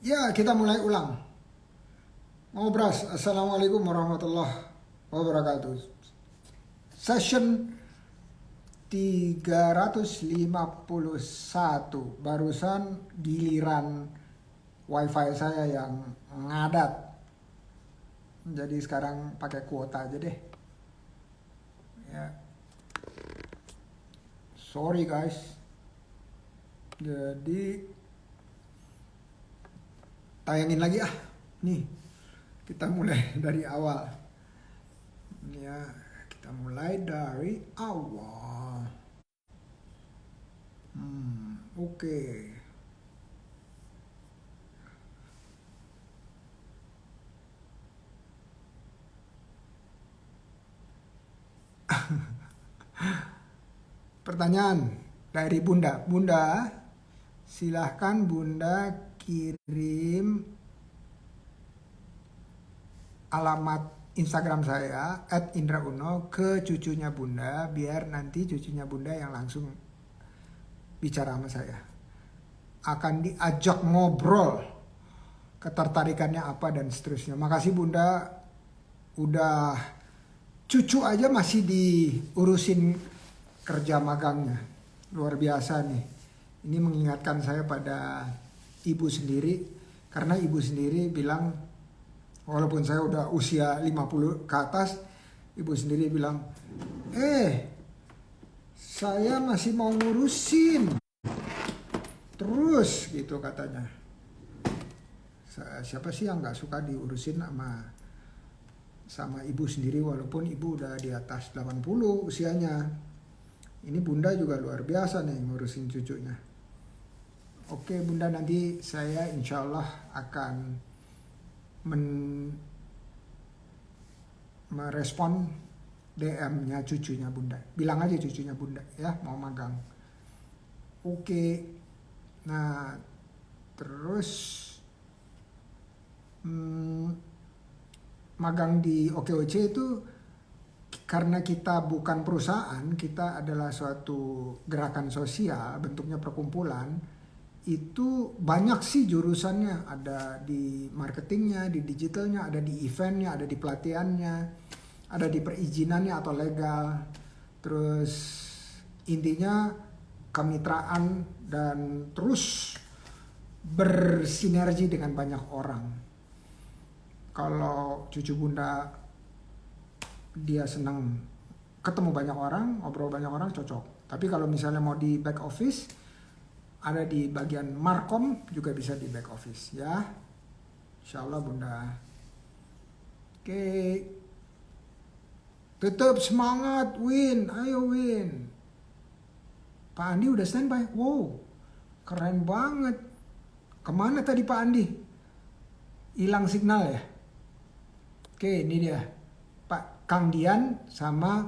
Ya, kita mulai ulang. Ngobras, Assalamualaikum warahmatullahi wabarakatuh. Session 351. Barusan giliran wifi saya yang ngadat. Jadi sekarang pakai kuota aja deh. Ya, sorry guys. Jadi tayangin lagi ah. Nih, kita mulai dari awal. Ya, kita mulai dari awal. Oke. Pertanyaan dari Bunda. Bunda, silahkan Bunda kirim alamat Instagram saya @indrauno ke cucunya Bunda biar nanti cucunya Bunda yang langsung bicara sama saya. Akan diajak ngobrol ketertarikannya apa dan seterusnya. Makasih Bunda udah cucu aja masih diurusin kerja magangnya. Luar biasa nih. Ini mengingatkan saya pada ibu sendiri karena ibu sendiri bilang walaupun saya udah usia 50 ke atas, ibu sendiri bilang, saya masih mau ngurusin terus gitu katanya. Siapa sih yang nggak suka diurusin sama ibu sendiri walaupun ibu udah di atas 80 usianya. Ini Bunda juga luar biasa nih ngurusin cucunya. Oke Bunda, nanti saya insya Allah akan merespon DM-nya cucunya Bunda. Bilang aja cucunya Bunda ya mau magang. Oke. Nah, terus magang di OKOC itu karena kita bukan perusahaan, kita adalah suatu gerakan sosial, bentuknya perkumpulan, itu banyak sih jurusannya. Ada di marketingnya, di digitalnya, ada di eventnya, ada di pelatihannya, ada di perizinannya atau legal. Terus intinya kemitraan dan terus bersinergi dengan banyak orang. Kalau cucu Bunda dia senang ketemu banyak orang, ngobrol banyak orang, cocok. Tapi kalau misalnya mau di back office, ada di bagian markom juga bisa di back office ya. Insya Allah Bunda. Oke. Tetap semangat Win, ayo Win. Pak Andi udah standby. Wow, keren banget. Kemana tadi Pak Andi? Hilang signal ya? Oke, ini dia. Pak Kang Dian sama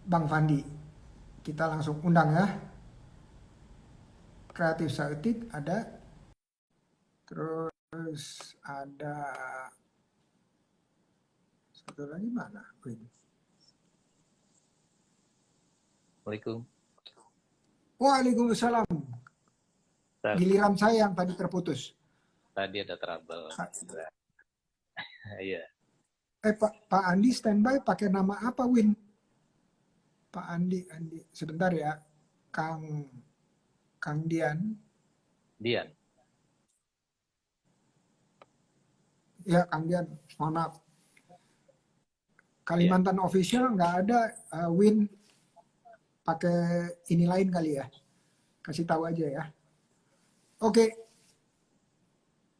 Bang Fandi. Kita langsung undang ya. Kreatif Sautik ada. Terus ada satu lagi mana? Assalamualaikum. Waalaikumsalam. Bentar, Giliran saya yang tadi terputus. tadi ada trouble. Iya, Pak Andi standby pakai nama apa Win? Pak Andi, sebentar ya. Kang Kang Dian. Dian. Ya Kang Dian, mohon maaf. Iya. Kalimantan official nggak ada Win pakai ini lain kali ya. Kasih tahu aja ya. Oke,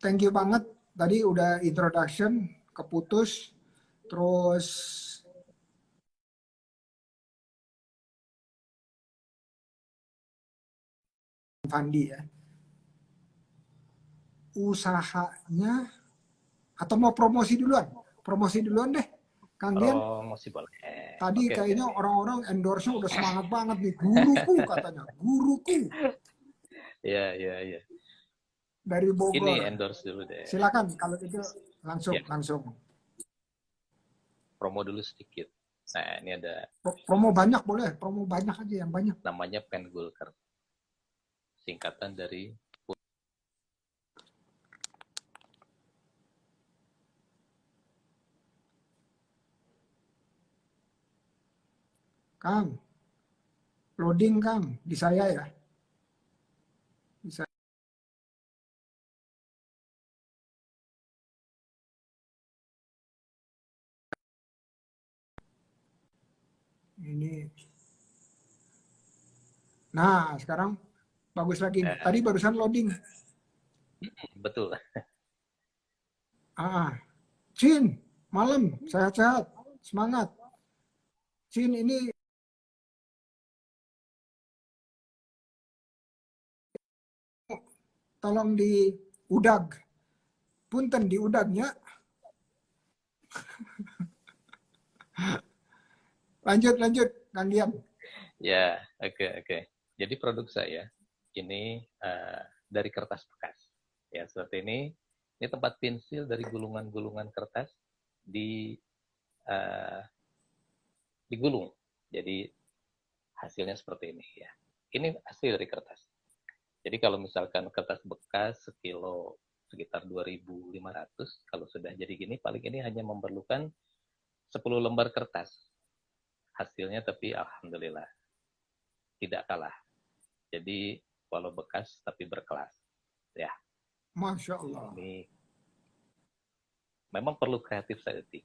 thank you banget. Tadi udah introduction, keputus, terus Fandi ya. Usahanya atau mau promosi duluan? Promosi duluan deh, Kang Dian. Oh, masih boleh. Tadi Oke, oke, kayaknya oke. orang-orang endorse-nya udah semangat banget nih. Guruku katanya, guruku Iya, iya, iya. dari Ini Bogor. endorse dulu deh. Silakan kalau itu Ya, langsung. promo dulu sedikit. Nah, ini ada Promo banyak boleh, promo banyak aja yang banyak. namanya Pen Gulker. Singkatan dari Kang, loading Kang, di saya ya. Di saya. Ini. Nah, sekarang bagus lagi nih. Tadi barusan loading. betul. Cin, malam, sehat-sehat, semangat. Cin, ini tolong di udag. Punten di udagnya. Lanjut, Kang Dian. Ya, oke. Jadi produk saya ini dari kertas bekas. Ya, seperti ini. Ini tempat pensil dari gulungan-gulungan kertas di uh, digulung. Jadi hasilnya seperti ini ya. Ini hasil dari kertas. Jadi kalau misalkan kertas bekas sekilo sekitar 2.500, kalau sudah jadi gini paling ini hanya memerlukan 10 lembar kertas. Hasilnya tapi alhamdulillah tidak kalah. Jadi walau bekas tapi berkelas. Ya. Masya Allah. Ini memang perlu kreatif safety,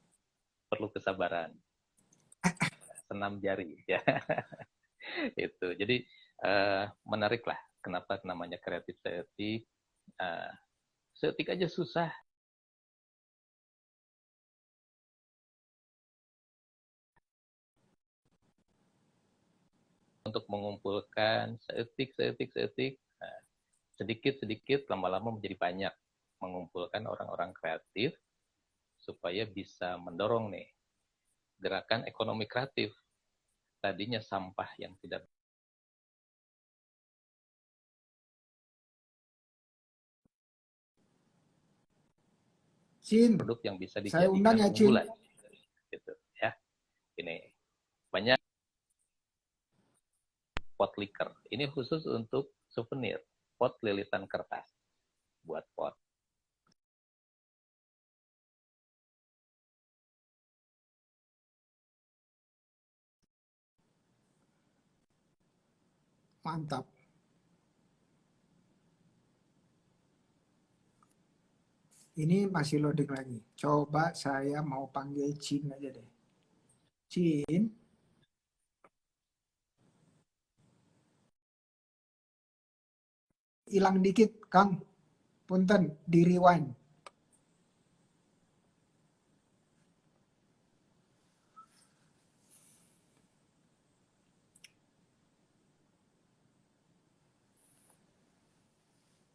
perlu kesabaran, senam jari ya. Itu. Jadi menarik lah kenapa namanya kreatif safety. Setik aja susah. Untuk mengumpulkan seetik, sedikit-sedikit lama-lama menjadi banyak. Mengumpulkan orang-orang kreatif supaya bisa mendorong nih gerakan ekonomi kreatif. Tadinya sampah yang tidak Cin, produk yang bisa saya undang dijadikan ya Cin. unggulan gitu ya. Ini banyak pot liker. Ini khusus untuk souvenir, pot lilitan kertas buat pot. Mantap. Ini masih loading lagi. Coba saya mau panggil Cin aja deh. Cin. Hilang dikit, Kang. Punten, di rewind.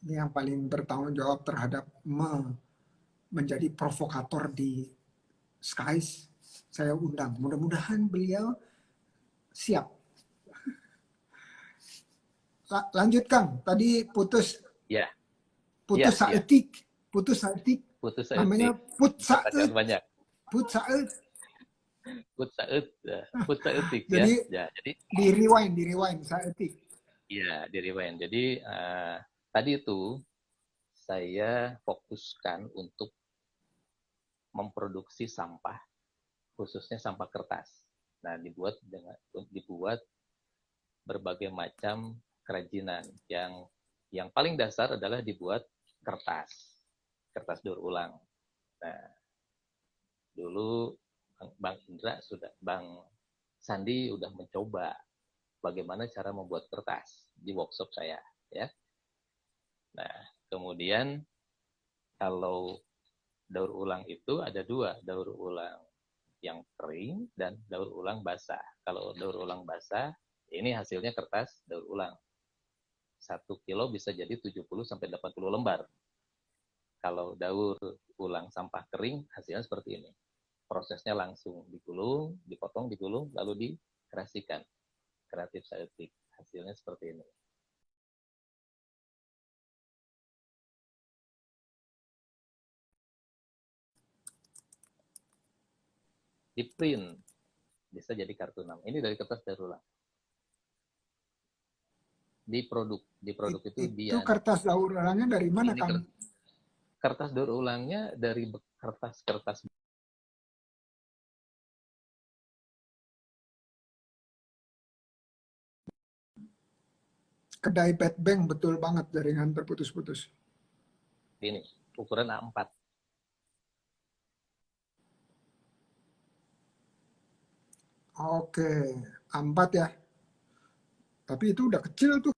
Ini yang paling bertanggung jawab terhadap menjadi provokator di Skies. Saya undang. Mudah-mudahan beliau siap. Lanjut Kang. Tadi putus Ya, putus ya. saetik. Putus saetik. Putus Namanya saeutik. put Katakan saet. banyak. Put saet. Put saeutik ya. Jadi Ya, jadi di rewind saetik. ya di rewind. Jadi tadi itu saya fokuskan untuk memproduksi sampah, khususnya sampah kertas. Nah, dibuat berbagai macam kerajinan yang paling dasar adalah dibuat kertas daur ulang. Nah, dulu Bang Indra Bang Sandi udah mencoba bagaimana cara membuat kertas di workshop saya, ya. Nah, kemudian kalau daur ulang itu ada dua, daur ulang yang kering dan daur ulang basah. Kalau daur ulang basah, ini hasilnya kertas daur ulang. 1 kilo bisa jadi 70 sampai 80 lembar. Kalau daur ulang sampah kering, hasilnya seperti ini. Prosesnya langsung digulung, dipotong, digulung, lalu dikreasikan. Kreatif saeutik. Hasilnya seperti ini. Di print, bisa jadi kartu nama. Ini dari kertas daur ulang. Di produk itu Itu kertas daur ulangnya dari mana ini Kang? kertas daur ulangnya dari kertas-kertas kedai pet bank betul banget jaringan terputus-putus. Ini ukuran A4. Oke, A4 ya. Tapi itu udah kecil tuh.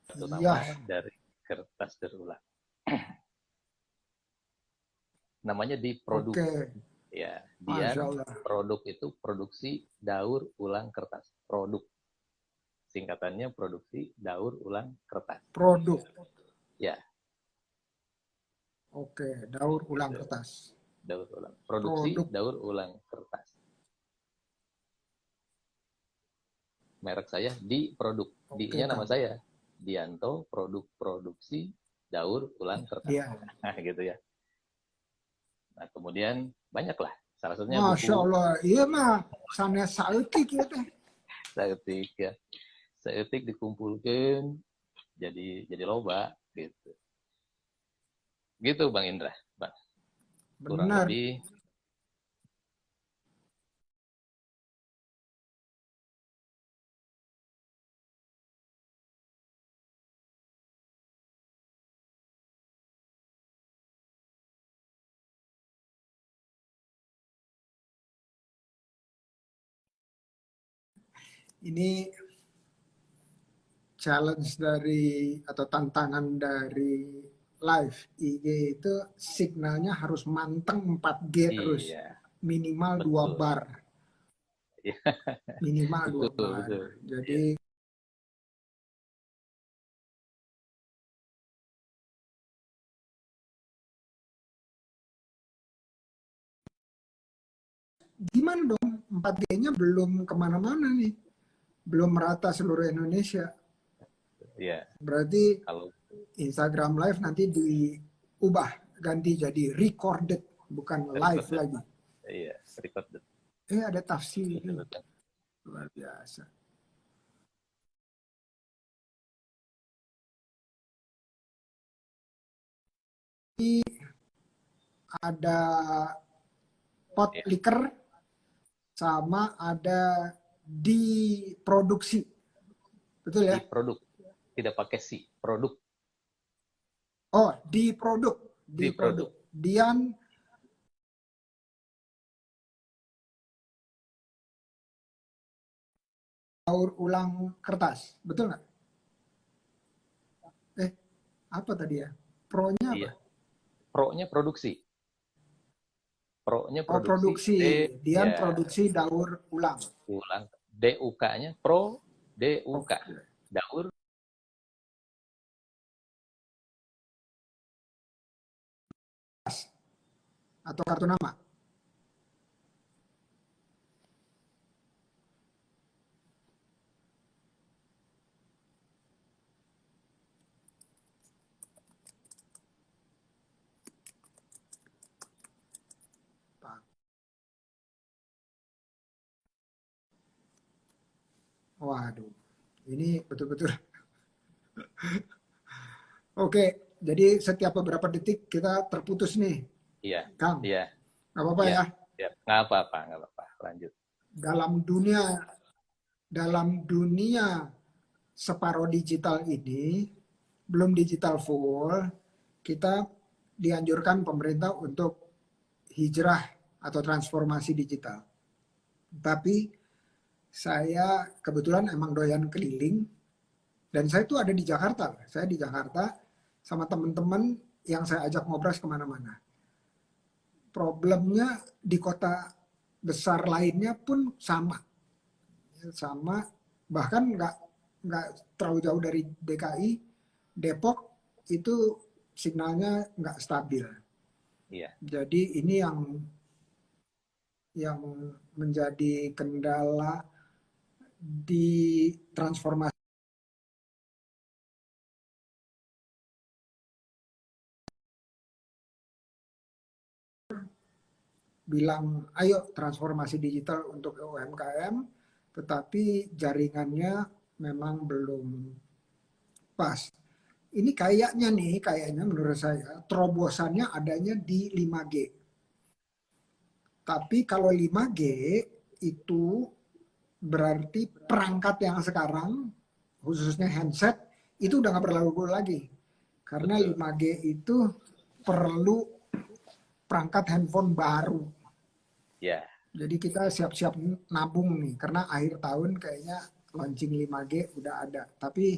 Terutama Iya, dari kertas berulang. Namanya oke. diproduksi. Ya, dia Masya Allah. produk itu produksi daur ulang kertas. Produk. Singkatannya produksi daur ulang kertas. Produk. Ya, Oke, daur ulang gitu. kertas. Daur ulang. Produksi Produk. daur ulang kertas. Merek saya di produk. Oke, D-nya nama Kang. saya. Dianto produk produksi daur ulang kertas. Iya. Nah, gitu ya. Nah, kemudian banyaklah. Salah satunya Masya buku Allah. Iya mah, sanes saeutik ya teh. seetik ya. Seetik dikumpulkan jadi loba gitu. Gitu Bang Indra. Bang, kurang Benar. lebih Ini challenge dari atau tantangan dari live IG itu signalnya harus manteng 4G terus. iya, Minimal 2 betul. bar. Iya, Minimal 2 betul, bar. betul. Iya. Jadi gimana dong 4G-nya belum kemana-mana nih. Belum merata seluruh Indonesia. Iya, Berarti kalau Instagram Live nanti diubah. Ganti jadi recorded. Bukan live recorded, lagi. iya, recorded. Ada tafsir. Betul, betul. Luar biasa. Ini ada pot Iya, liker sama ada diproduksi. Betul di ya? produk. Tidak pakai si, produk. Oh, diproduk. Di produk. Diproduk. Dian daur ulang kertas. Betul nggak? Eh, apa tadi ya? Pro-nya apa? Iya, pro-nya produksi. Pro-nya Oh, produksi, produksi. Dian ya, produksi daur ulang. ulang. DUK-nya pro, DUK. Oke. Daur, Atau kartu nama. Waduh, ini betul-betul. Oke, jadi setiap beberapa detik kita terputus nih, iya, Kang. iya, Gak apa-apa iya. ya. Ya, nggak apa-apa, nggak apa-apa. Lanjut. Dalam dunia separuh digital ini, belum digital full, kita dianjurkan pemerintah untuk hijrah atau transformasi digital. Tapi saya kebetulan emang doyan keliling dan saya tuh ada di Jakarta. Saya di Jakarta sama teman-teman yang saya ajak ngobrol kemana-mana. Problemnya di kota besar lainnya pun sama, sama bahkan nggak terlalu jauh dari DKI, Depok itu signalnya nggak stabil. Iya, Jadi ini yang menjadi kendala di transformasi. Bilang ayo transformasi digital untuk UMKM, tetapi jaringannya memang belum pas. Ini kayaknya menurut saya terobosannya adanya di 5G. Tapi kalau 5G itu berarti perangkat yang sekarang, khususnya handset, itu udah nggak berlaku lagi. Karena Betul. 5G itu perlu perangkat handphone baru. Ya. Jadi kita siap-siap nabung nih, karena akhir tahun kayaknya launching 5G udah ada. Tapi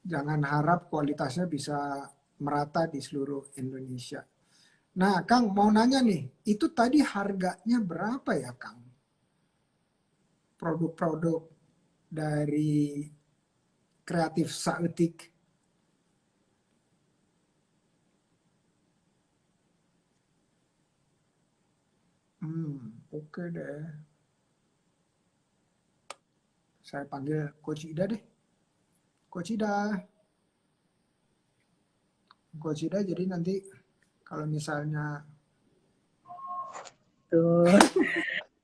jangan harap kualitasnya bisa merata di seluruh Indonesia. Nah, Kang mau nanya nih, itu tadi harganya berapa ya, Kang? Produk-produk dari kreatif Saeutik. Oke deh. Saya panggil Coach Ida deh. Coach Ida. Coach Ida, jadi nanti kalau misalnya Tuh.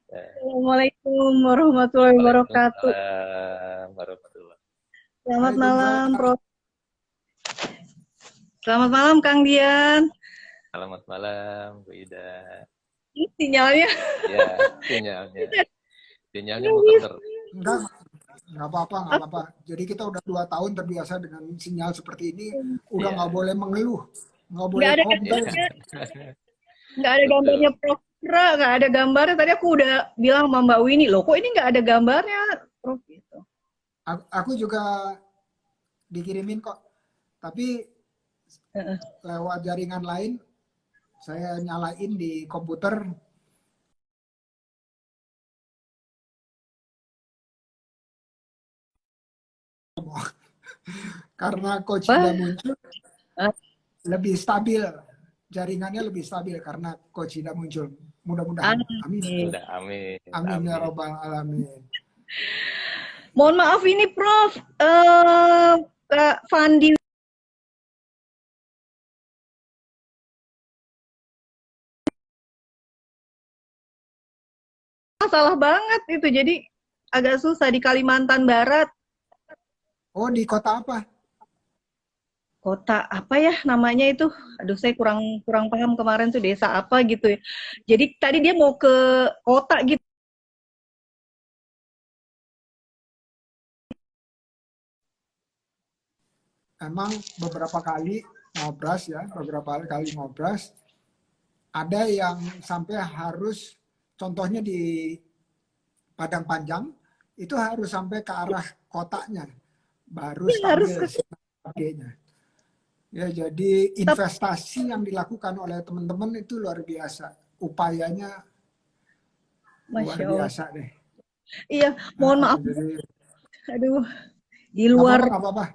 Assalamualaikum warahmatullahi wabarakatuh. Waalaikumsalam warahmatullahi. Selamat malam, Prof. Selamat malam, Kang Dian. Selamat malam, Bu Ida. Ini sinyalnya. Ya, sinyalnya. Sinyalnya muter. Nggak apa-apa. Jadi kita udah 2 tahun terbiasa dengan sinyal seperti ini, udah nggak boleh mengeluh, nggak boleh komplain. Nggak ada gambarnya Prof. Nggak ada gambarnya. Tadi aku udah bilang sama Mbak Winnie, loh kok ini nggak ada gambarnya, Prof. Gitu. Aku juga dikirimin kok, tapi lewat jaringan lain, saya nyalain di komputer. Karena Coach Ida muncul, lebih stabil. Jaringannya lebih stabil karena Coach Ida muncul. Mudah-mudahan. Amin. Amin ya robbal alamin. Mohon maaf ini Prof. Kak Fandi. Salah banget itu, jadi agak susah di Kalimantan Barat. Oh, di kota apa? Kota apa ya namanya itu? Aduh, saya kurang paham kemarin tuh desa apa gitu ya. Jadi tadi dia mau ke kota gitu. Emang beberapa kali ngobras, ada yang sampai harus, contohnya di Padang Panjang, itu harus sampai ke arah kotanya, baru stabil sinyalnya. Ya, jadi investasi yang dilakukan oleh teman-teman itu luar biasa. Upayanya luar biasa deh. Iya, mohon maaf. Jadi, aduh, di luar. Nggak apa-apa.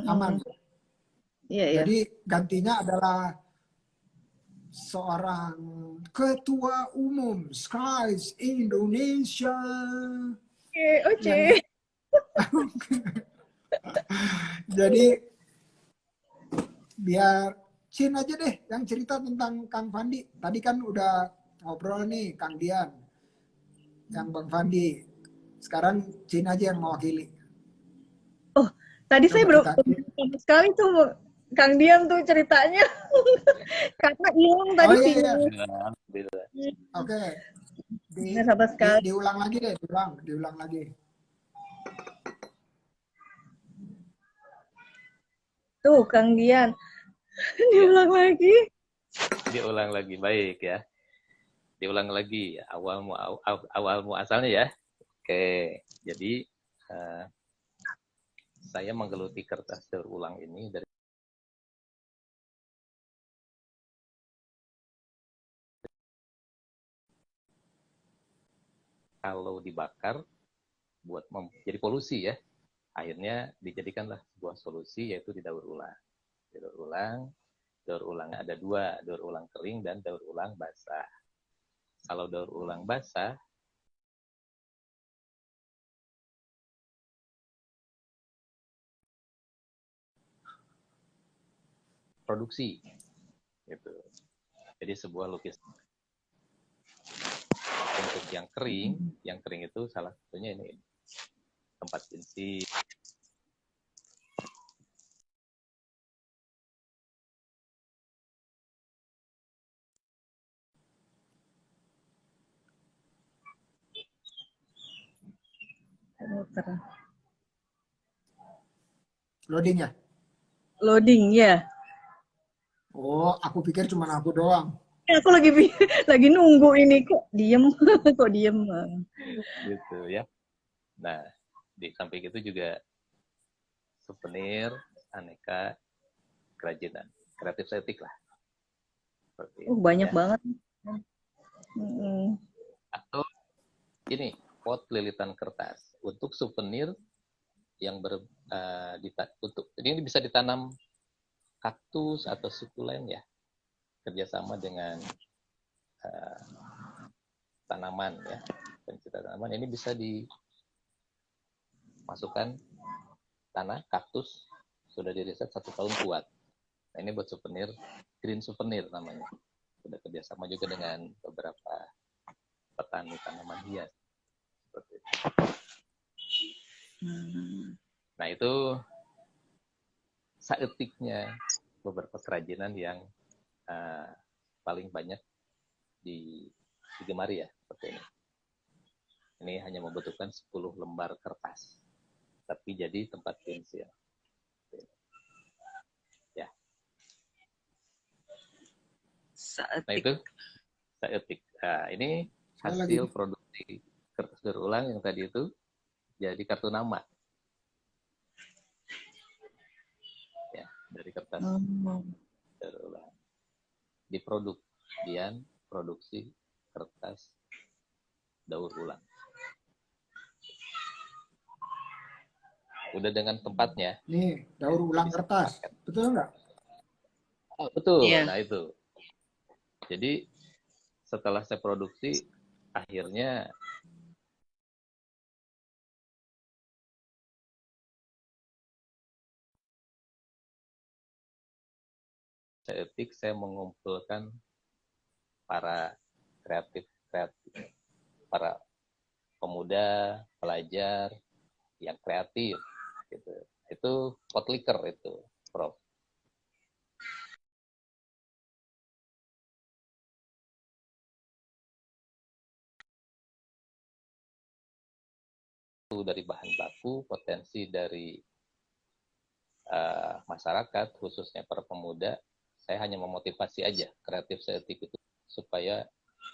Aman. Iya. Jadi gantinya adalah seorang ketua umum Skies Indonesia. Oke. Jadi biar Cin aja deh yang cerita tentang Kang Fandi. Tadi kan udah ngobrol nih Kang Dian, yang Bang Fandi. Sekarang Cin aja yang mewakili. Oh, tadi coba saya belum sekali tuh Kang Dian tuh ceritanya. Karena hilang tadi sih. Oke. Diulang lagi deh, diulang lagi. Tuh, Kang Dian. Diulang lagi. Diulang lagi, baik ya. Diulang lagi awal muasalnya ya. Oke, jadi saya menggeluti kertas daur ulang ini dari kalau dibakar buat jadi polusi ya. Akhirnya dijadikanlah sebuah solusi yaitu didaur ulang. Daur ulang ada 2, daur ulang kering dan daur ulang basah. Kalau daur ulang basah produksi gitu. Jadi sebuah lukisan. Untuk yang kering itu salah satunya ini tempat pensi. dokter. Loading ya? Loading ya. Oh, aku pikir cuma aku doang. Aku lagi nunggu ini kok diem, kok diem. Gitu ya. Nah, di samping itu juga souvenir, aneka kerajinan, kreatif estetik lah. Seperti itu, Banyak ya. banget. Mm-mm. Atau ini pot lilitan kertas untuk souvenir yang untuk ini bisa ditanam kaktus atau sukulen ya, kerjasama dengan tanaman ya, pencipta tanaman ini bisa dimasukkan tanah kaktus sudah diriset 1 tahun kuat. Nah, ini buat souvenir, green souvenir namanya. Sudah kerjasama juga dengan beberapa petani tanaman hias seperti itu. Nah, itu saeutiknya beberapa kerajinan yang paling banyak digemari ya, seperti ini. Ini hanya membutuhkan 10 lembar kertas, tapi jadi tempat pensil. Ya. Nah, itu saeutik. Nah, ini hasil produksi kertas berulang yang tadi itu jadi kartu nama. Ya, dari kertas berulang. Produksi kertas daur ulang. Udah dengan tempatnya. Nih, daur ulang kertas. Betul nggak? Oh, betul. Yeah. Nah, itu. Jadi setelah saya produksi, akhirnya saya mengumpulkan para kreatif, para pemuda, pelajar yang kreatif, gitu. Itu potliker itu, Prof. Dari bahan baku, potensi dari masyarakat, khususnya para pemuda, saya hanya memotivasi aja kreatif estetik itu supaya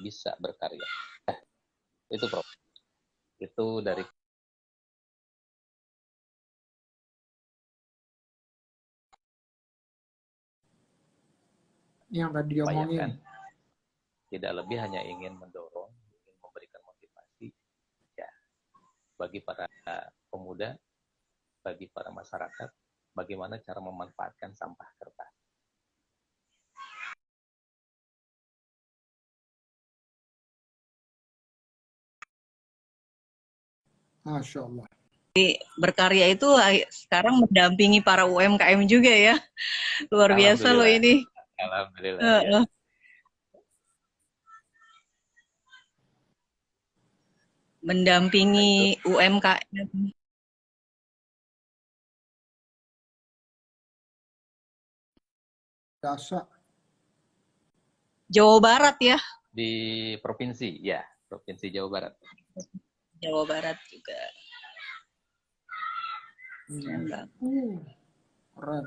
bisa berkarya. Itu Prof. Itu dari yang tadi diomongin. Tidak lebih hanya ingin mendorong, ingin memberikan motivasi ya bagi para pemuda, bagi para masyarakat, bagaimana cara memanfaatkan sampah kertas. Masya Allah. Berkarya itu sekarang mendampingi para UMKM juga ya. Luar biasa loh ini. Alhamdulillah. Ya. Mendampingi UMKM. Dasar. Jawa Barat ya? Di provinsi, ya. Provinsi Jawa Barat. Jawa Barat juga. Keren.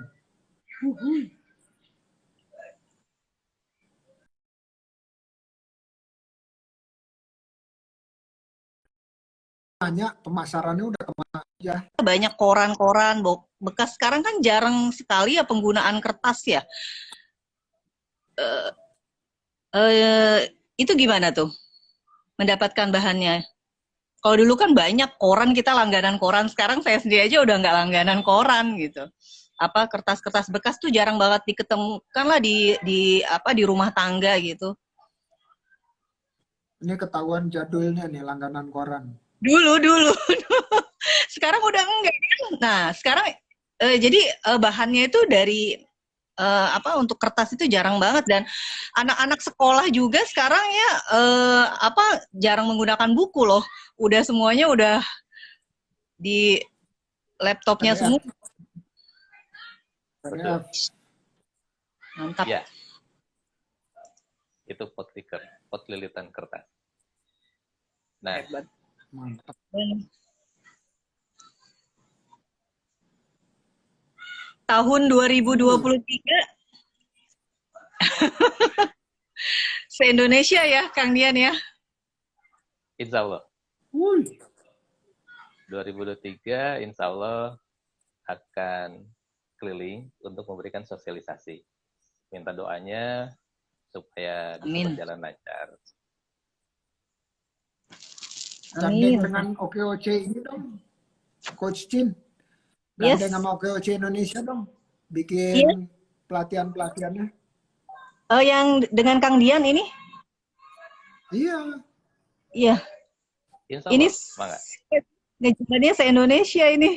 Tanya pemasarannya udah kemana aja? Banyak koran-koran bekas. Sekarang kan jarang sekali ya penggunaan kertas ya. Itu gimana tuh mendapatkan bahannya? Kalau dulu kan banyak koran, kita langganan koran. Sekarang saya sendiri aja udah nggak langganan koran gitu. Apa kertas-kertas bekas tuh jarang banget diketemukan lah di rumah tangga gitu. Ini ketahuan jadulnya nih langganan koran. Dulu. Sekarang udah enggak kan? Nah, sekarang jadi bahannya itu dari untuk kertas itu jarang banget, dan anak-anak sekolah juga sekarang ya jarang menggunakan buku loh. Udah semuanya udah di laptopnya semua. PDF. Mantap. Ya. Itu potliker, pot lilitan kertas. Nah, mantap. tahun 2023 se-Indonesia ya, Kang Dian ya. Insya Allah. Wuih. 2023 insya Allah akan keliling untuk memberikan sosialisasi. Minta doanya supaya bisa Amin. berjalan lancar. Gandeng Amin. dengan OKOC ini dong, Coach Chin. Yes. Gandeng sama OKOC Indonesia dong, Iya. bikin pelatihan-pelatihannya. Yang dengan Kang Dian ini? Iya, Iya. Insya Ini Allah, semangat. ngejalannya se-Indonesia ini.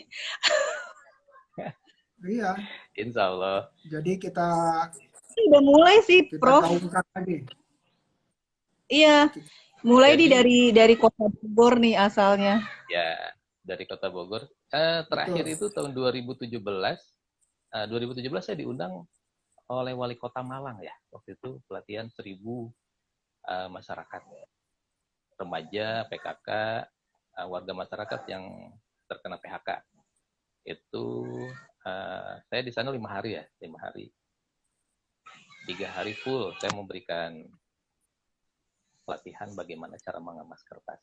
iya. Insya Allah. Jadi kita Udah mulai sih, Prof. gaungkan lagi. Iya. Mulai Jadi- dari Kota Bogor nih asalnya. Ya, dari Kota Bogor. Terakhir Betul. itu tahun 2017. 2017 saya diundang oleh Wali Kota Malang ya. Waktu itu pelatihan 1000 masyarakat. Remaja, PKK, warga masyarakat yang terkena PHK. Itu saya di sana 5 hari ya, 5 hari. 3 hari full saya memberikan pelatihan bagaimana cara mengemas kertas.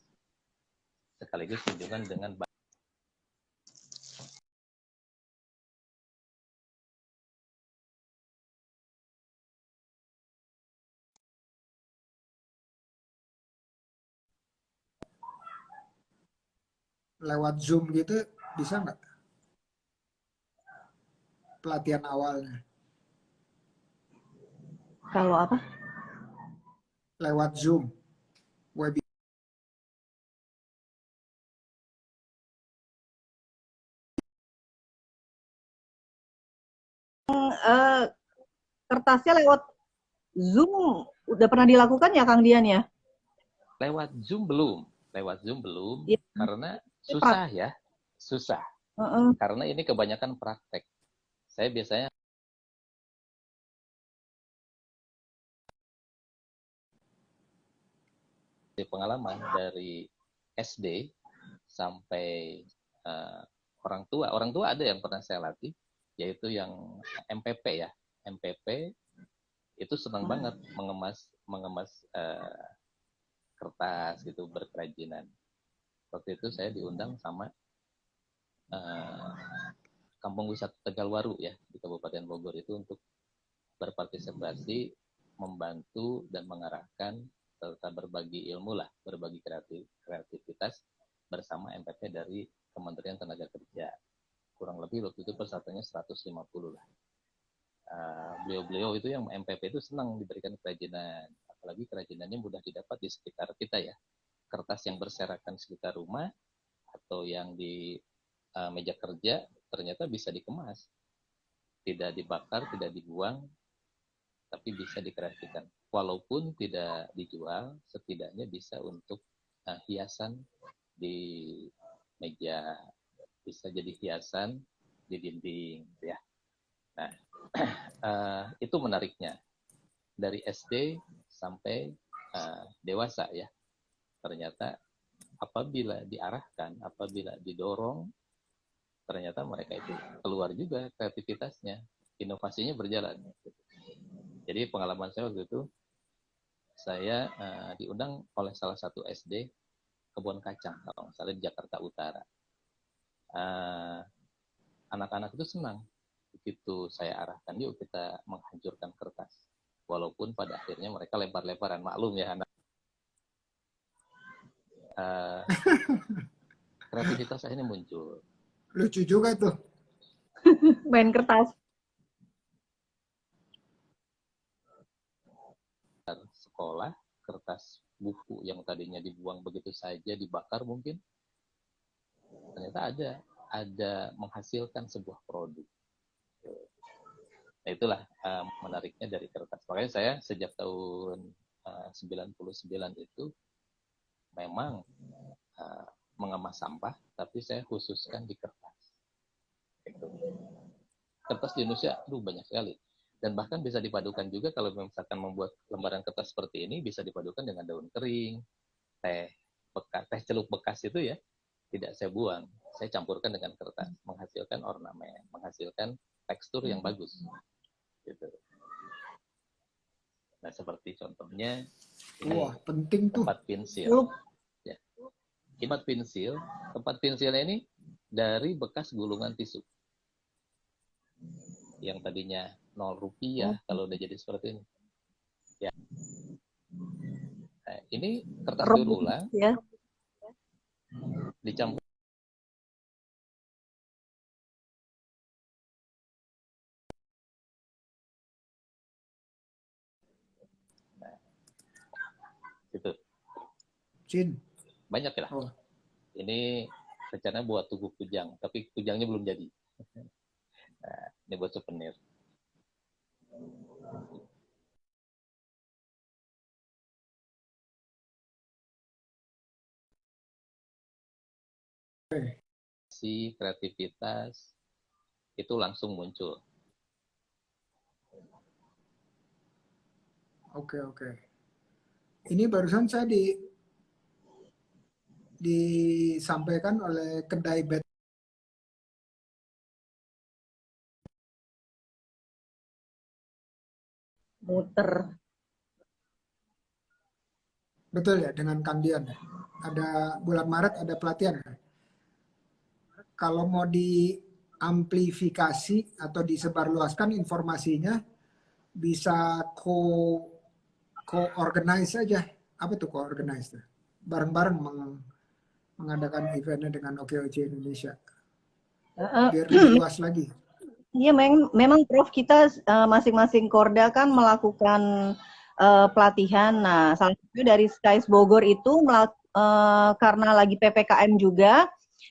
Sekaligus kunjungan dengan Lewat Zoom gitu bisa nggak? Pelatihan awalnya. Kalau apa? Lewat Zoom. Webinar. Kertasnya lewat Zoom udah pernah dilakukan ya, Kang Dian ya? lewat Zoom belum, Iya. karena susah ya, susah. Heeh. Karena ini kebanyakan praktek. Saya biasanya pengalaman dari SD sampai orang tua ada yang pernah saya latih, yaitu yang MPP ya, MPP itu senang banget mengemas kertas gitu, berkerajinan. Waktu itu saya diundang sama Kampung Wisata Tegalwaru ya di Kabupaten Bogor itu untuk berpartisipasi, membantu dan mengarahkan serta berbagi ilmu lah, berbagi kreativitas bersama MPP dari Kementerian Tenaga Kerja. Kurang lebih waktu itu pesertanya 150 lah. Beliau-beliau itu yang MPP itu senang diberikan kerajinan, apalagi kerajinannya mudah didapat di sekitar kita ya. Kertas yang berserakan sekitar rumah atau yang di meja kerja ternyata bisa dikemas, tidak dibakar, tidak dibuang, tapi bisa dikreasikan. Walaupun tidak dijual, setidaknya bisa untuk hiasan di meja, bisa jadi hiasan di dinding, ya. Nah, itu menariknya dari SD sampai dewasa ya. Ternyata apabila diarahkan, apabila didorong, ternyata mereka itu keluar juga kreativitasnya, inovasinya berjalan. Jadi pengalaman saya waktu itu, saya diundang oleh salah satu SD Kebon Kacang, kalau nggak salah di Jakarta Utara. Anak-anak itu senang. Begitu saya arahkan, yuk kita menghancurkan kertas. Walaupun pada akhirnya mereka lempar-lemparan, maklum ya anak. Kreativitas akhirnya muncul. Lucu juga tuh. Main kertas. Sekolah, kertas buku yang tadinya dibuang begitu saja, dibakar mungkin, ternyata ada menghasilkan sebuah produk. Nah, itulah menariknya dari kertas. Makanya saya sejak tahun 99 itu memang mengemas sampah, tapi saya khususkan di kertas. Gitu. Kertas di Indonesia, banyak sekali. Dan bahkan bisa dipadukan juga kalau misalkan membuat lembaran kertas seperti ini, bisa dipadukan dengan daun kering, teh celup bekas itu ya, tidak saya buang, saya campurkan dengan kertas, menghasilkan ornamen, menghasilkan tekstur yang bagus. Gitu. Nah, seperti contohnya ini Wah, penting tuh. tempat pensil. Ya. Tempat pensilnya ini dari bekas gulungan tisu. Yang tadinya Rp0 kalau udah jadi seperti ini. Ya. Nah, ini kertas daur ulang ya. dicampur gitu. Cin. Banyak ya. Oh. Ini rencana buat tugu kujang, tapi kujangnya belum jadi. Nah, ini buat souvenir. Si kreativitas itu langsung muncul. Oke. Ini barusan saya disampaikan oleh kedai bed. Muter. Betul ya, dengan Kang Dian. Ada bulan Maret ada pelatihan. Kalau mau diamplifikasi atau disebarluaskan informasinya, bisa co-organize aja. Apa tuh co-organize tuh? Bareng-bareng mengadakan eventnya dengan OKOC Indonesia. Biar lebih luas lagi. Iya, memang Prof, kita masing-masing Korda kan melakukan pelatihan. Nah, salah satu dari Skies Bogor itu karena lagi PPKM juga,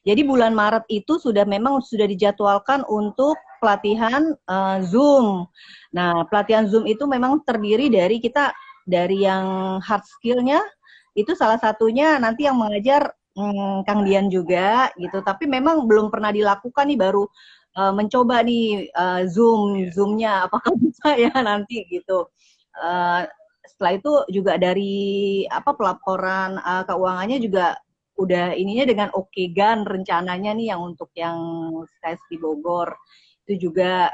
jadi bulan Maret itu memang sudah dijadwalkan untuk pelatihan Zoom. Nah, pelatihan Zoom itu memang terdiri dari yang hard skill-nya, itu salah satunya nanti yang mengajar Kang Dian juga gitu. Tapi memang belum pernah dilakukan nih, baru mencoba nih Zoom-nya apakah bisa ya nanti gitu. Setelah itu juga dari pelaporan keuangannya juga udah ininya dengan Okegan rencananya nih yang untuk yang Skies di Bogor itu juga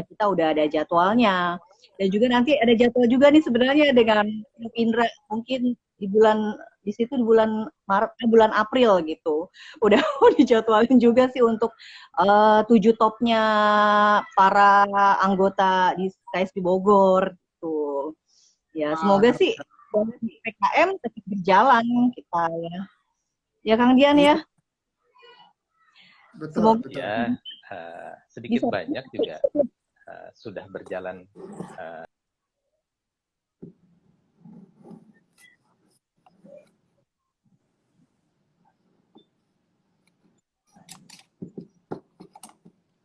kita udah ada jadwalnya. Dan juga nanti ada jadwal juga nih sebenarnya dengan Indra mungkin di bulan Maret, bulan April gitu. Udah dijadwalin juga sih untuk 7 topnya para anggota di Skies di Bogor gitu. Ya, semoga sih PKM tetap berjalan kita ya. Ya Kang Dian ya. Betul, semoga betul. Ya, sedikit banyak juga sudah berjalan.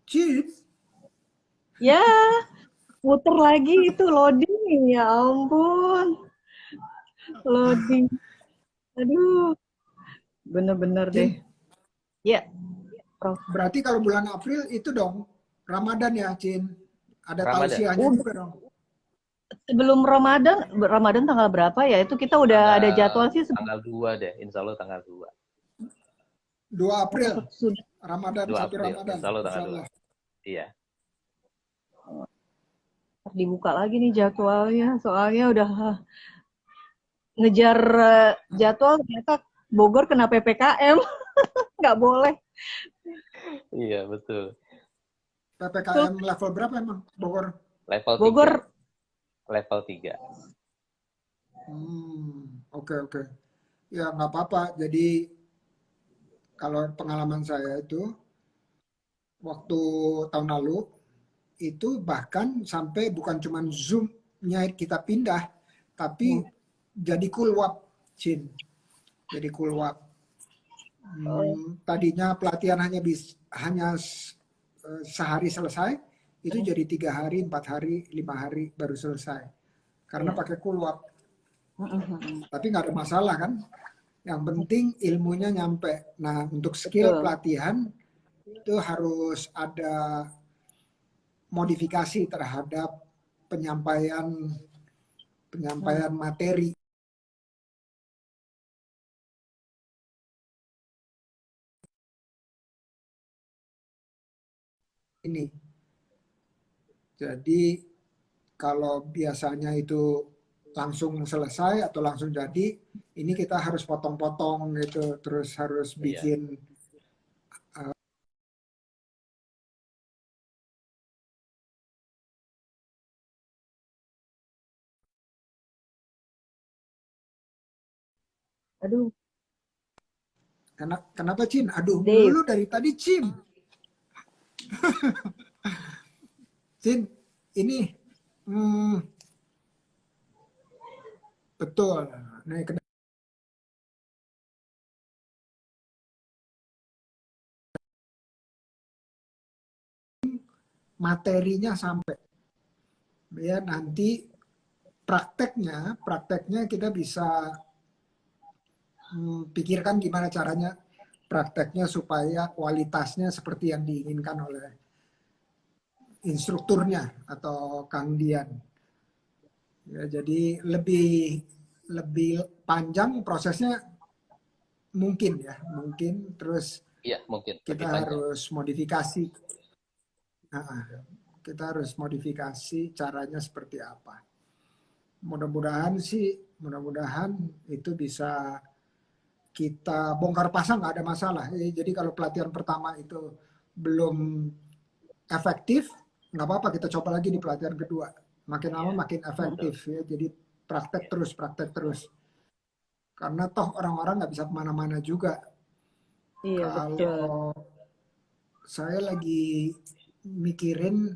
Chips. Ya, muter lagi itu loading, ya ampun. Loading. Aduh. Bener-bener deh. Ya, Prof. Berarti kalau bulan April itu dong Ramadan ya, Cin. Ada tausiahnya juga dong. Sebelum Ramadan tanggal berapa ya? Itu kita udah ada jadwal sih. Tanggal 2 deh, insya Allah tanggal 2. 2 April. Ramadan, 2 1 April, Ramadan. insya Allah tanggal 2. Iya. Dibuka lagi nih jadwalnya, soalnya udah ngejar jadwal, ternyata Bogor kena PPKM. Nggak boleh. Iya, betul. PPKM level berapa emang Bogor? Level 3. Bogor level 3. Oke. Ya nggak apa-apa. Jadi kalau pengalaman saya itu waktu tahun lalu itu bahkan sampai bukan cuma Zoom-nya kita pindah, tapi jadi kulwap, Cin. Jadi kulwap. Tadinya pelatihan hanya sehari selesai, itu jadi 3 hari, 4 hari, 5 hari baru selesai. Karena pakai kulwap. Tapi nggak ada masalah kan. Yang penting ilmunya nyampe. Nah, untuk skill pelatihan itu harus ada modifikasi terhadap penyampaian materi. ini. Jadi kalau biasanya itu langsung selesai atau langsung jadi, ini kita harus potong-potong gitu, terus harus Iya. bikin Aduh, kenapa Cin? Aduh Dave. melulu dari tadi Cin. Cin, ini hmm, betul. Nah, materinya sampai ya nanti prakteknya kita bisa pikirkan gimana caranya prakteknya supaya kualitasnya seperti yang diinginkan oleh instrukturnya atau Kang Dian. Ya, jadi lebih lebih panjang prosesnya mungkin ya, mungkin terus Iya, mungkin kita lebih panjang. harus modifikasi. Nah, kita harus modifikasi caranya seperti apa. Mudah-mudahan itu bisa kita bongkar pasang nggak ada masalah. Jadi kalau pelatihan pertama itu belum efektif, nggak apa-apa kita coba lagi di pelatihan kedua. Makin lama Iya, makin betul. efektif ya. Jadi praktek Iya. terus, praktek terus. Karena toh orang-orang nggak bisa kemana-mana juga. Iya, betul. Kalau saya lagi mikirin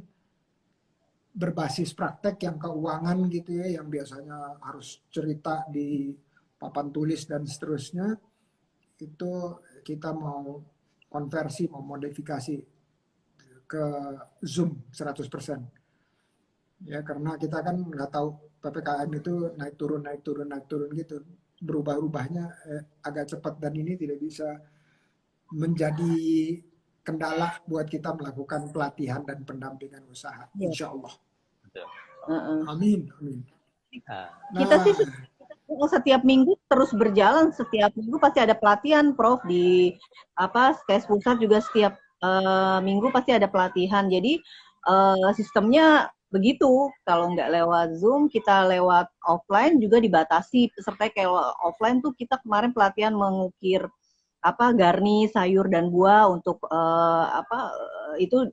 berbasis praktek yang keuangan gitu ya, yang biasanya harus cerita di papan tulis dan seterusnya, itu kita mau konversi, mau modifikasi ke Zoom 100%. Ya, karena kita kan nggak tahu PPKM itu naik turun, naik turun, naik turun gitu. Berubah-ubahnya agak cepat dan ini tidak bisa menjadi kendala buat kita melakukan pelatihan dan pendampingan usaha. Iya. Insya Allah. Betul. Heeh. Amin. Amin. Nah, Kita sih Nah, setiap minggu terus berjalan, setiap minggu pasti ada pelatihan, Prof. Di SKS Pusat juga setiap minggu pasti ada pelatihan. Jadi sistemnya begitu, kalau nggak lewat Zoom, kita lewat offline juga dibatasi. Peserta kalau offline tuh kita kemarin pelatihan mengukir garni, sayur dan buah untuk itu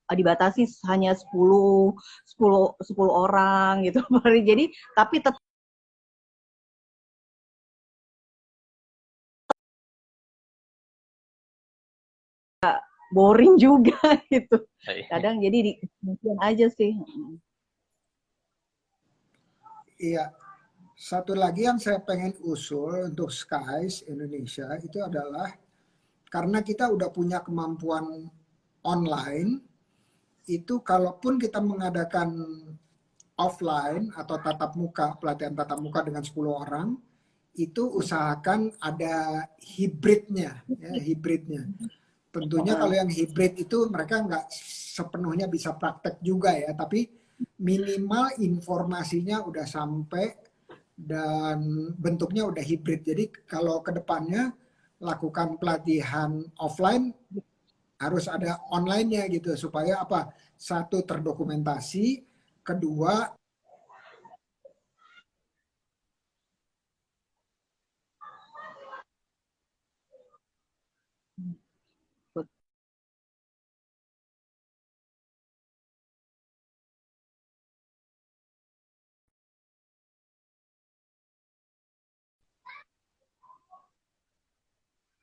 dibatasi hanya 10 orang gitu. Jadi tapi tetap boring juga gitu. baik. Kadang jadi mungkin aja sih. iya. Satu lagi yang saya pengen usul untuk Skies Indonesia itu adalah karena kita udah punya kemampuan online, itu kalaupun kita mengadakan offline atau tatap muka, pelatihan tatap muka dengan 10 orang, itu usahakan ada hibridnya, ya, hibridnya. Tentunya kalau yang hibrid itu mereka nggak sepenuhnya bisa praktek juga ya, tapi minimal informasinya udah sampai dan bentuknya udah hibrid. Jadi kalau kedepannya lakukan pelatihan offline harus ada online-nya gitu supaya apa? Satu terdokumentasi, kedua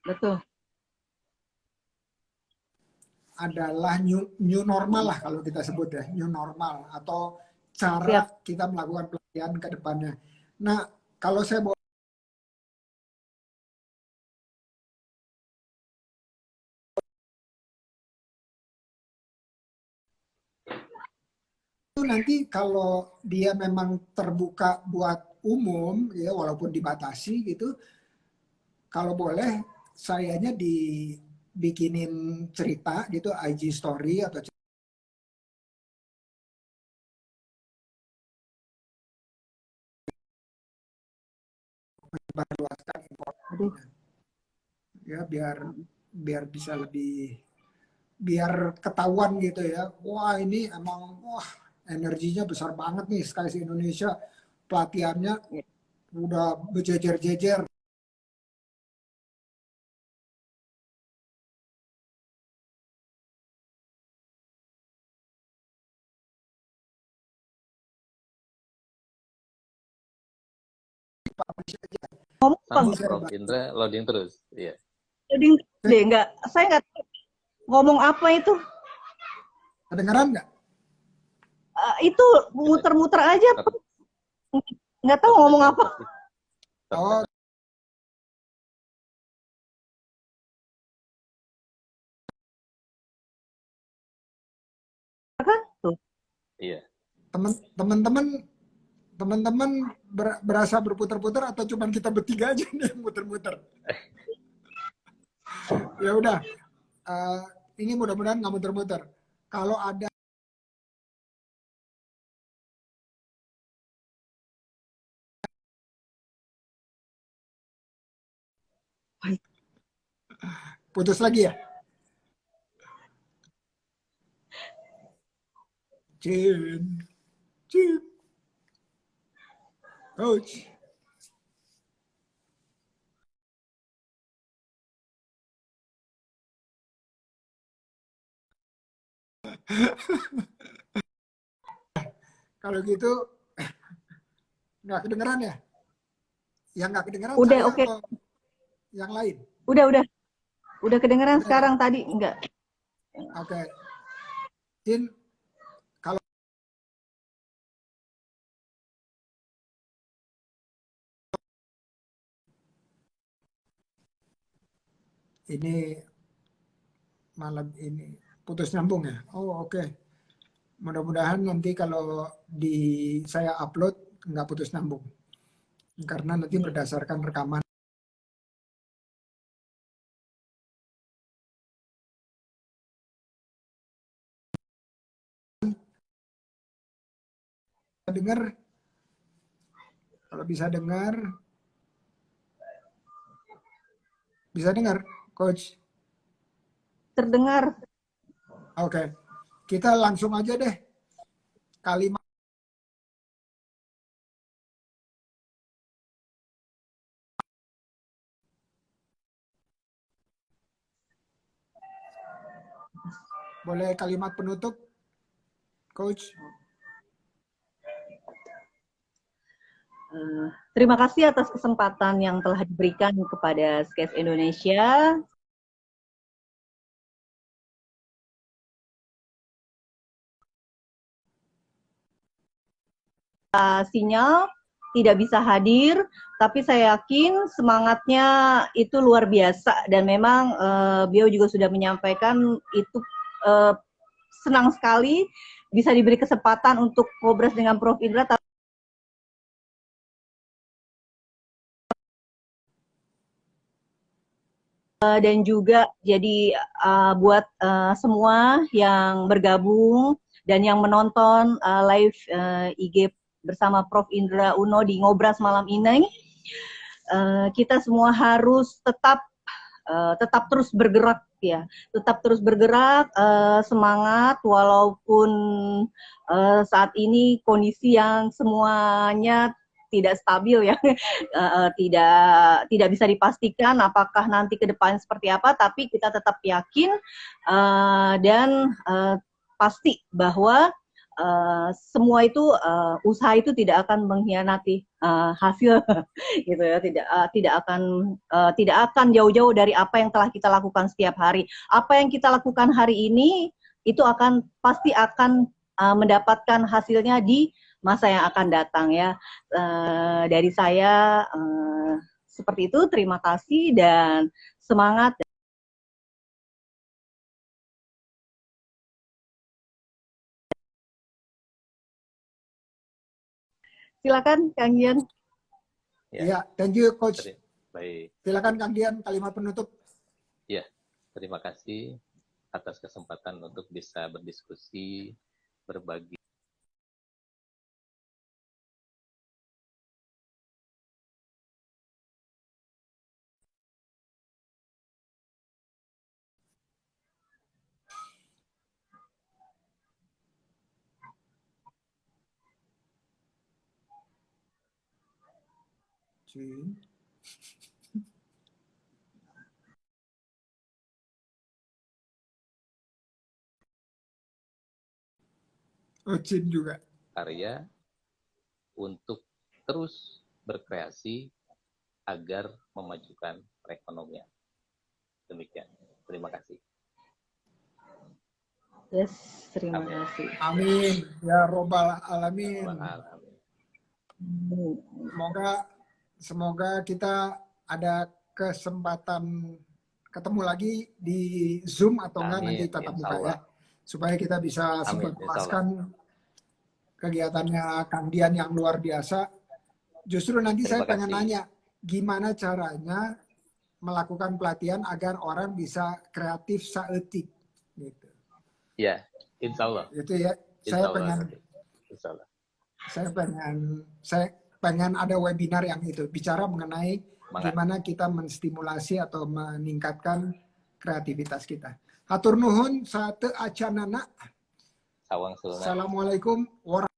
Betul. adalah new normal lah kalau kita sebut ya, new normal atau cara Siap. kita melakukan pelatihan ke depannya. Nah, kalau saya itu nanti kalau dia memang terbuka buat umum ya walaupun dibatasi gitu, kalau boleh sayanya dibikinin cerita gitu IG story atau menyebarluaskan Aduh. informasinya ya biar biar bisa lebih biar ketahuan gitu ya. Wah ini emang wah energinya besar banget nih Skies Indonesia, pelatihannya udah berjejer-jejer. Ngomong apa Sama enggak? Prof. Indra loading terus. Iya. Loading deh, enggak. Saya enggak ngomong apa itu. Kedengeran nggak? Itu muter-muter aja. Nggak tahu ngomong apa. Oh, Kan? Tuh. Iya. teman-teman berasa berputar-putar atau cuman kita bertiga aja nih yang muter-muter? Ya udah, ini mudah-mudahan nggak muter-muter. Kalau ada putus lagi ya? Cin, cin, coach. Kalau gitu nggak kedengeran ya? Yang nggak kedengeran Udah, saya oke. atau yang lain? Udah kedengeran Udah ya? sekarang, tadi enggak. Oke. Cin, kalau ini malam ini putus nyambung ya? Oh oke. Mudah-mudahan nanti kalau di saya upload nggak putus nyambung. Karena nanti berdasarkan rekaman. Dengar, kalau bisa dengar, coach. Terdengar. Oke, kita langsung aja deh kalimat. Boleh kalimat penutup, coach? Terima kasih atas kesempatan yang telah diberikan kepada Skes Indonesia. Sinyal tidak bisa hadir, tapi saya yakin semangatnya itu luar biasa dan memang beliau juga sudah menyampaikan itu senang sekali bisa diberi kesempatan untuk ngobrol dengan Prof. Indra. Dan juga jadi buat semua yang bergabung dan yang menonton live IG bersama Prof. Indra Uno di Ngobras malam ini, kita semua harus tetap terus bergerak ya, tetap terus bergerak, semangat walaupun saat ini kondisi yang semuanya tidak stabil ya, tidak bisa dipastikan apakah nanti ke depan seperti apa, tapi kita tetap yakin dan pasti bahwa semua itu usaha itu tidak akan mengkhianati hasil gitu ya, tidak akan jauh-jauh dari apa yang telah kita lakukan setiap hari. Apa yang kita lakukan hari ini itu pasti akan mendapatkan hasilnya di masa yang akan datang ya. Dari saya seperti itu, terima kasih dan semangat. Silakan Kang Gian. Ya, thank you coach. Baik. Silakan Kang Dian kalimat penutup. Ya, terima kasih atas kesempatan untuk bisa berdiskusi, berbagi. Cin. Oh, Cin juga. Karya untuk terus berkreasi agar memajukan perekonomian. Demikian. Terima kasih. Yes, terima Amin. kasih. Amin. Ya Robbal Alamin. Amin. Semoga kita ada kesempatan ketemu lagi di Zoom atau enggak nanti Amin, tatap insya muka ya. Allah. Supaya kita bisa Amin, insya Allah. sebarluaskan kegiatannya Kang Dian yang luar biasa. Justru nanti Terima saya pengen kasih. nanya, gimana caranya melakukan pelatihan agar orang bisa kreatif saeutik gitu. Ya, insya Allah. Itu ya, Insya Allah. Insya Allah. saya pengen ada webinar yang itu bicara mengenai Semangat. gimana kita menstimulasi atau meningkatkan kreativitas kita. Hatur nuhun sate acanana. Sawang sulna. Assalamualaikum warahmatullahi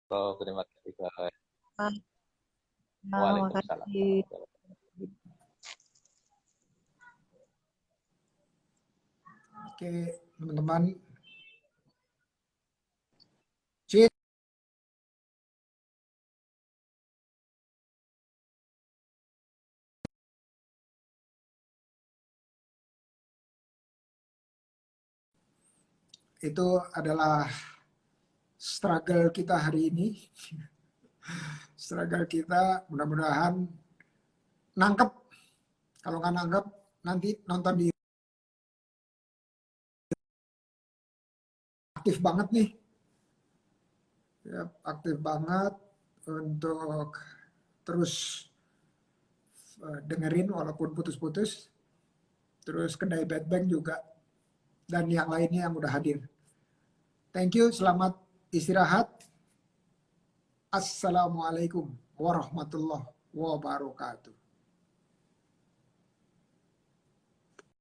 wabarakatuh. Terima kasih. Terima Waalaikumsalam. kasih. Oke, teman-teman. Cid. Itu adalah struggle kita hari ini. Struggle kita mudah-mudahan nangkep. Kalau nggak nangkep, nanti nonton di aktif banget nih. Ya, aktif banget untuk terus dengerin walaupun putus-putus. Terus kedai Bad Bank juga. Dan yang lainnya yang udah hadir. Thank you, selamat istirahat. Assalamualaikum warahmatullahi wabarakatuh.